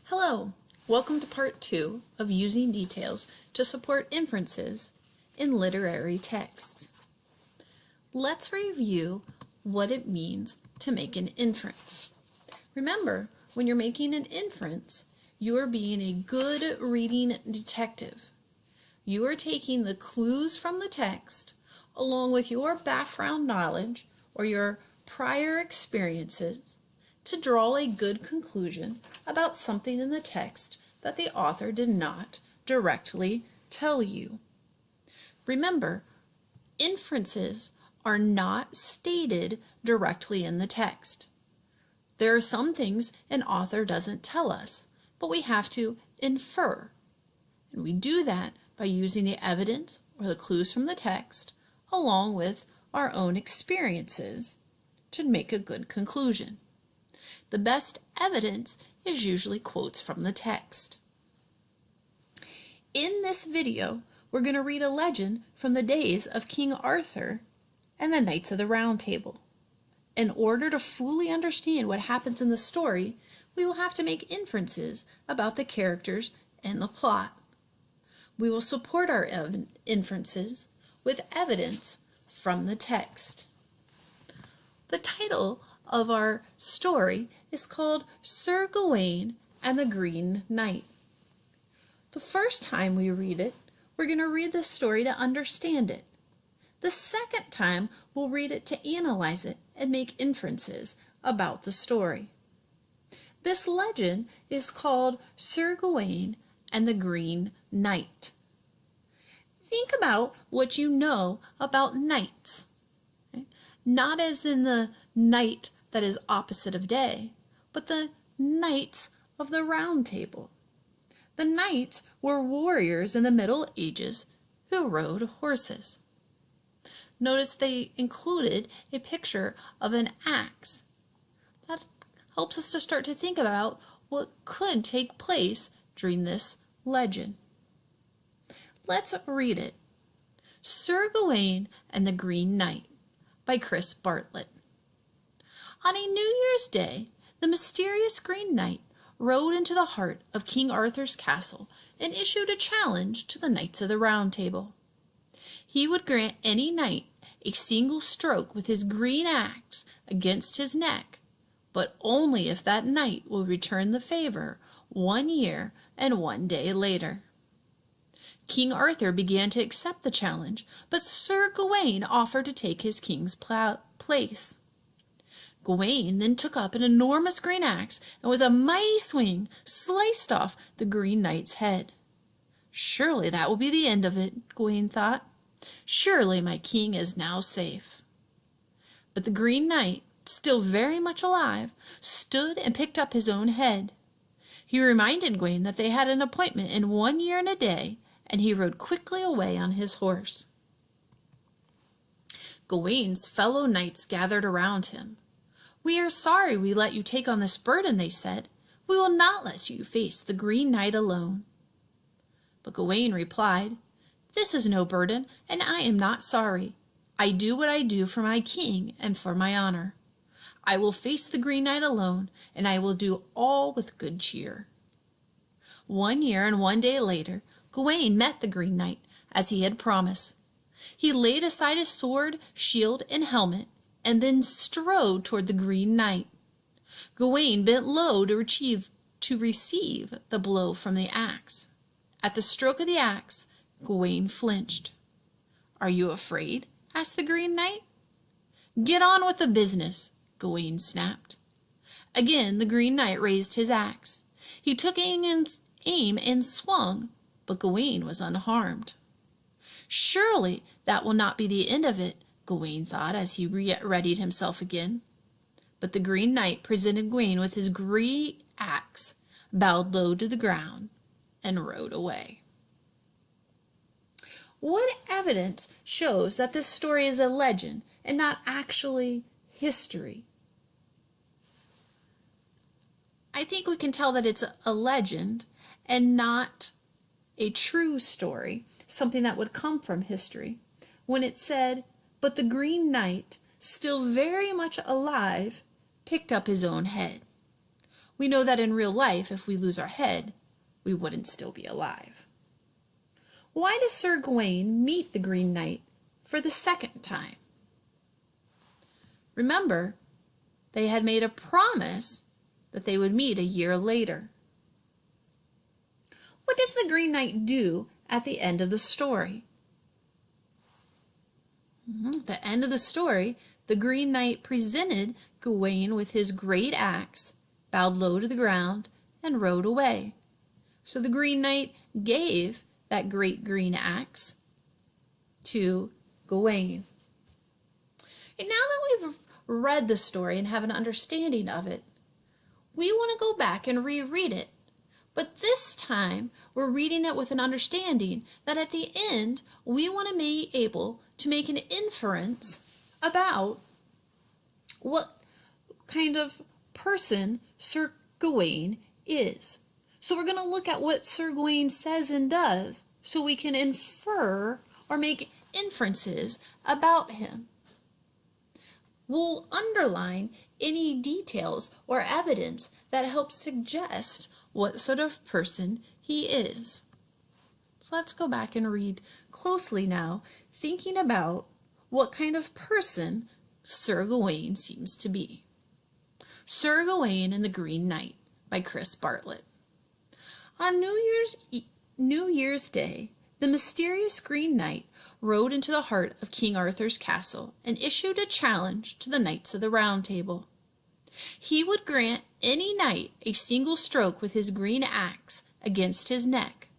Hello, welcome to part 2 of using details to support inferences in literary texts. Let's review what it means to make an inference. Remember, when you're making an inference, you are being a good reading detective. You are taking the clues from the text along with your background knowledge or your prior experiences to draw a good conclusion about something in the text that the author did not directly tell you. Remember, inferences are not stated directly in the text. There are some things an author doesn't tell us, but we have to infer. And we do that by using the evidence or the clues from the text along with our own experiences to make a good conclusion. The best evidence is usually quotes from the text. In this video, we're going to read a legend from the days of King Arthur and the Knights of the Round Table. In order to fully understand what happens in the story, we will have to make inferences about the characters and the plot. We will support our inferences with evidence from the text. The title of our story is called Sir Gawain and the Green Knight. The first time we read it, we're going to read the story to understand it. The second time, we'll read it to analyze it and make inferences about the story. This legend is called Sir Gawain and the Green Knight. Think about what you know about knights. Not as in the night that is opposite of day, but the Knights of the Round Table. The knights were warriors in the Middle Ages who rode horses. Notice they included a picture of an axe. That helps us to start to think about what could take place during this legend. Let's read it. Sir Gawain and the Green Knight by Chris Bartlett. On a New Year's Day, the mysterious Green Knight rode into the heart of King Arthur's castle and issued a challenge to the Knights of the Round Table. He would grant any knight a single stroke with his green axe against his neck, but only if that knight will return the favor 1 year and 1 day later. King Arthur began to accept the challenge, but Sir Gawain offered to take his king's place. Gawain then took up an enormous green axe and with a mighty swing sliced off the Green Knight's head. Surely that will be the end of it, Gawain thought. Surely my king is now safe. But the Green Knight, still very much alive, stood and picked up his own head. He reminded Gawain that they had an appointment in 1 year and a day, and he rode quickly away on his horse. Gawain's fellow knights gathered around him. "We are sorry we let you take on this burden," they said. "We will not let you face the Green Knight alone." But Gawain replied, "This is no burden, and I am not sorry. I do what I do for my king and for my honor. I will face the Green Knight alone, and I will do all with good cheer." 1 year and 1 day later, Gawain met the Green Knight, as he had promised. He laid aside his sword, shield, and helmet, and then strode toward the Green Knight. Gawain bent low to receive the blow from the axe. At the stroke of the axe, Gawain flinched. "Are you afraid?" asked the Green Knight. "Get on with the business," Gawain snapped. Again the Green Knight raised his axe. He took aim and swung, but Gawain was unharmed. Surely that will not be the end of it, Gawain thought as he readied himself again. But the Green Knight presented Gawain with his green axe, bowed low to the ground, and rode away. What evidence shows that this story is a legend and not actually history? I think we can tell that it's a legend and not a true story, something that would come from history, when it said, "But the Green Knight, still very much alive, picked up his own head." We know that in real life, if we lose our head, we wouldn't still be alive. Why does Sir Gawain meet the Green Knight for the second time? Remember, they had made a promise that they would meet a year later. What does the Green Knight do at the end of the story? At the end of the story, the Green Knight presented Gawain with his great axe, bowed low to the ground, and rode away. So the Green Knight gave that great green axe to Gawain. And now that we've read the story and have an understanding of it, we want to go back and reread it. But this time, we're reading it with an understanding that at the end, we want to be able to make an inference about what kind of person Sir Gawain is. So we're going to look at what Sir Gawain says and does so we can infer or make inferences about him. We'll underline any details or evidence that helps suggest what sort of person he is. So let's go back and read closely now, thinking about what kind of person Sir Gawain seems to be. Sir Gawain and the Green Knight by Chris Bartlett. On New Year's Day, the mysterious Green Knight rode into the heart of King Arthur's castle and issued a challenge to the Knights of the Round Table. He would grant any knight a single stroke with his green axe against his neck,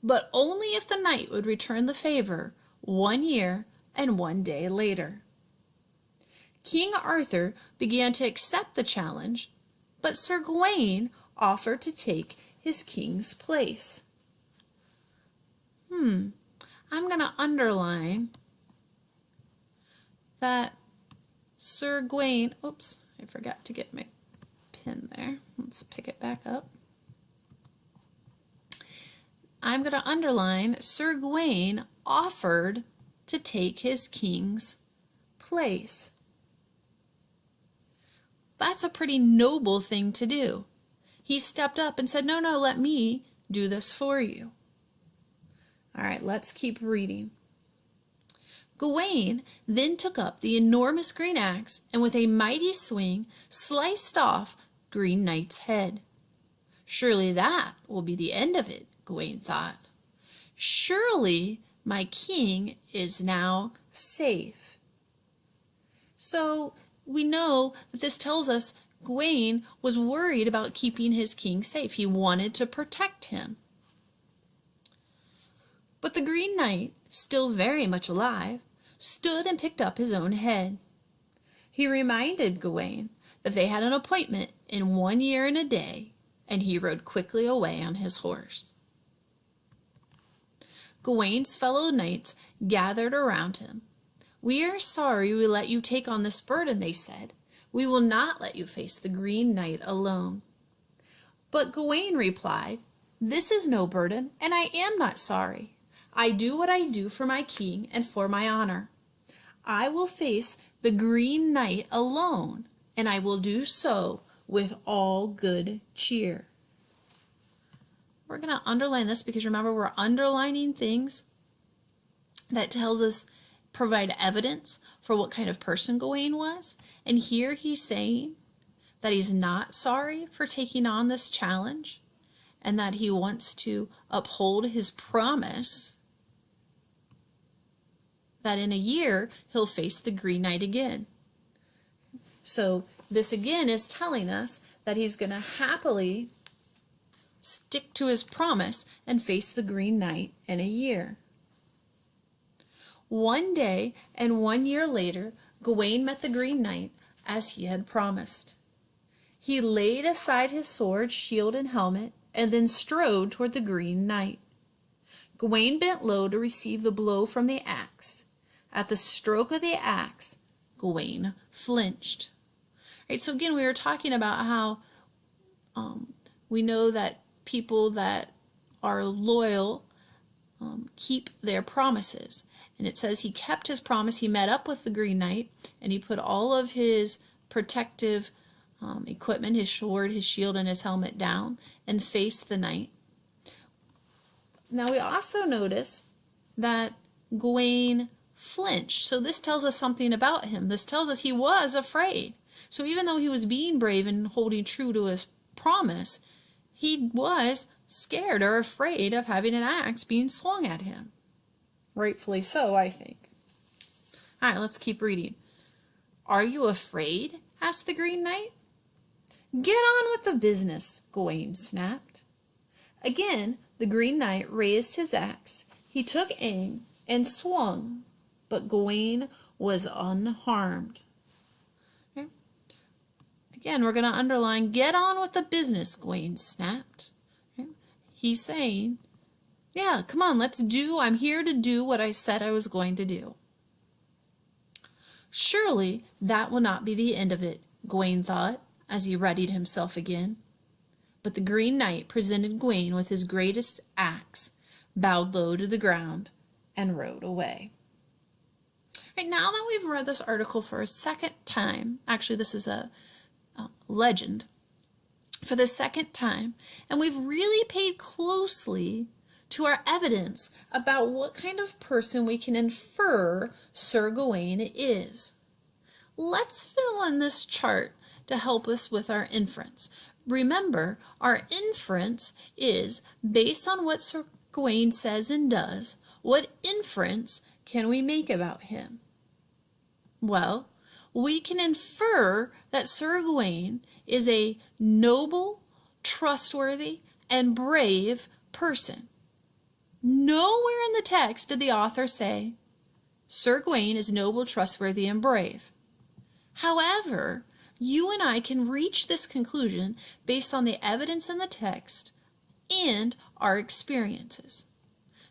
but only if the knight would return the favor 1 year and 1 day later. King Arthur began to accept the challenge, but Sir Gawain offered to take his king's place. I'm going to underline that Sir Gawain, oops, I forgot to get my pen there. Let's pick it back up. I'm going to underline Sir Gawain offered to take his king's place. That's a pretty noble thing to do. He stepped up and said, no, let me do this for you. All right, let's keep reading. Gawain then took up the enormous green axe and with a mighty swing sliced off Green Knight's head. Surely that will be the end of it, Gawain thought. Surely my king is now safe. So we know that this tells us Gawain was worried about keeping his king safe. He wanted to protect him. But the Green Knight, still very much alive, stood and picked up his own head. He reminded Gawain that they had an appointment in 1 year and a day, and he rode quickly away on his horse. Gawain's fellow knights gathered around him. We are sorry we let you take on this burden, they said. We will not let you face the Green Knight alone. But Gawain replied, this is no burden, and I am not sorry. I do what I do for my king and for my honor. I will face the Green Knight alone, and I will do so with all good cheer. We're going to underline this because remember, we're underlining things that tells us, provide evidence for what kind of person Gawain was. And here he's saying that he's not sorry for taking on this challenge and that he wants to uphold his promise that in a year he'll face the Green Knight again. So this again is telling us that he's going to happily stick to his promise and face the Green Knight in a year. 1 day and 1 year later, Gawain met the Green Knight as he had promised. He laid aside his sword, shield, and helmet, and then strode toward the Green Knight. Gawain bent low to receive the blow from the axe. At the stroke of the axe, Gawain flinched. Right, so again, we were talking about how we know that people that are loyal keep their promises. And it says he kept his promise. He met up with the Green Knight, and he put all of his protective equipment, his sword, his shield, and his helmet down, and faced the knight. Now we also notice that Gawain flinched. So this tells us something about him. This tells us he was afraid. So even though he was being brave and holding true to his promise, he was scared or afraid of having an axe being swung at him. Rightfully so, I think. All right, let's keep reading. "Are you afraid?" asked the Green Knight. "Get on with the business," Gawain snapped. Again, the Green Knight raised his axe. He took aim and swung, but Gawain was unharmed. Okay. Again, we're going to underline, "Get on with the business," Gawain snapped. Okay. He's saying, yeah, come on, I'm here to do what I said I was going to do. Surely that will not be the end of it, Gawain thought, as he readied himself again. But the Green Knight presented Gawain with his greatest axe, bowed low to the ground, and rode away. Right, now that we've read this article for a second time, actually this is a legend, for the second time, and we've really paid closely to our evidence about what kind of person we can infer Sir Gawain is. Let's fill in this chart to help us with our inference. Remember, our inference is based on what Sir Gawain says and does. What inference can we make about him? Well, we can infer that Sir Gawain is a noble, trustworthy, and brave person. Nowhere in the text did the author say, Sir Gawain is noble, trustworthy, and brave. However, you and I can reach this conclusion based on the evidence in the text and our experiences.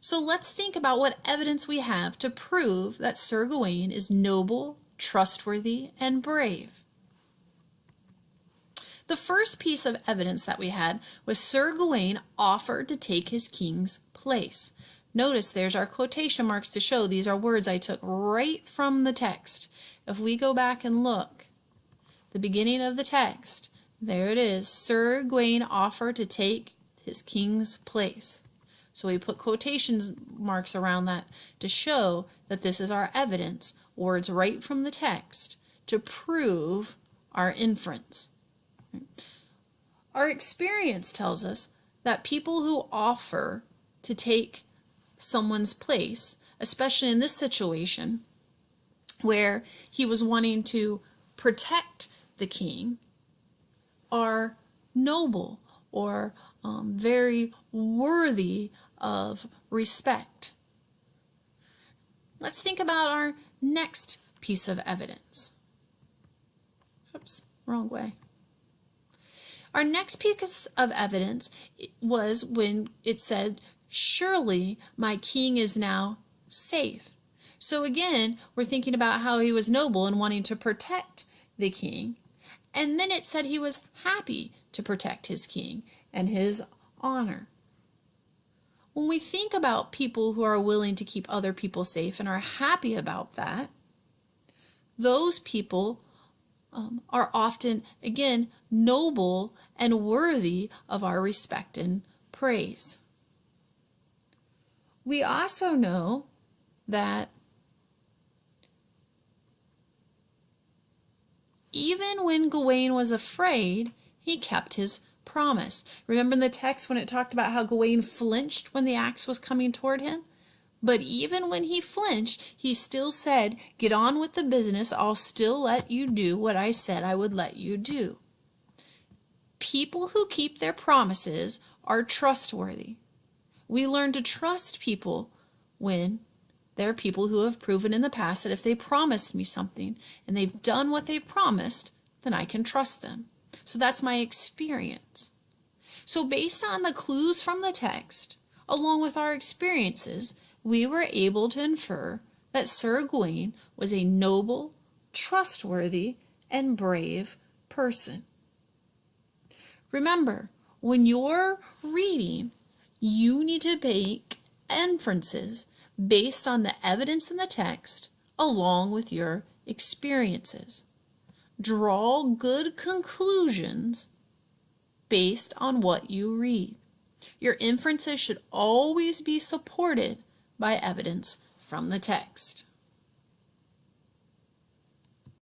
So let's think about what evidence we have to prove that Sir Gawain is noble, trustworthy, and brave. The first piece of evidence that we had was Sir Gawain offered to take his king's place. Notice there's our quotation marks to show these are words I took right from the text. If we go back and look, the beginning of the text, there it is, Sir Gawain offered to take his king's place. So we put quotation marks around that to show that this is our evidence, words right from the text, to prove our inference. Our experience tells us that people who offer to take someone's place, especially in this situation where he was wanting to protect the king, are noble or very worthy of respect. Let's think about our next piece of evidence. Oops, wrong way. Our next piece of evidence was when it said, surely my king is now safe. So again, we're thinking about how he was noble and wanting to protect the king. And then it said he was happy to protect his king and his honor. When we think about people who are willing to keep other people safe and are happy about that, those people are often, again, noble and worthy of our respect and praise. We also know that even when Gawain was afraid, he kept his promise. Remember in the text when it talked about how Gawain flinched when the axe was coming toward him? But even when he flinched, he still said, get on with the business. I'll still let you do what I said I would let you do. People who keep their promises are trustworthy. We learn to trust people when they're people who have proven in the past that if they promised me something and they've done what they've promised, then I can trust them. So that's my experience. So based on the clues from the text, along with our experiences, we were able to infer that Sir Gawain was a noble, trustworthy, and brave person. Remember, when you're reading, you need to make inferences based on the evidence in the text along with your experiences. Draw good conclusions based on what you read. Your inferences should always be supported by evidence from the text.